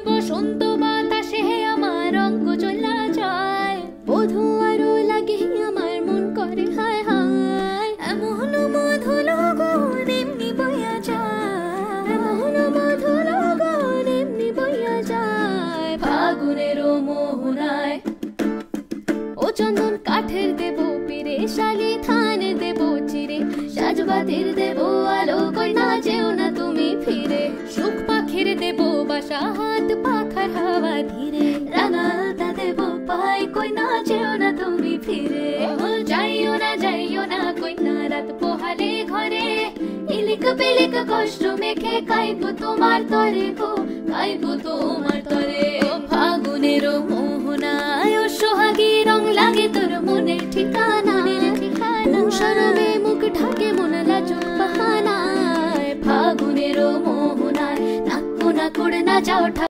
বসন্ত বাতাসে আমার অঙ্গ চলা যায়, বধূ আরো লাগে আমার মন করে হায় হায়। এমন মধুর গুণ এমনি বইয়া যায়, এমন মধুর গুণ এমনি বইয়া যায় ফাগুনের মোহনায়। ও চন্দন কাঠের দেব পিরে, শালি থানের দেব চিরে, সাজবাতির দেব আলো, কই না যেও না তুমি ফিরে। সুখ পাখির দেব বাসা, হাত পাখার হাওয়া ধীরে, রাঙালতা দেব পাই, কই না যেও না তুমি ফিরে। যাইও না কই না রাত পোহালে ঘরে, ইলিক বিলিক কষ্ট মেখে কাইব তোমার তরে গো, কাইব তোমার তরে। ফাগুনের মোহনায় সোহাগী রং লাগে তোর মনের ঠিকানা, সরবে মুখ ঢাকে মন লাজুক বাহানায়। ফাগুনের মোহনায় নাক না করে না যাও।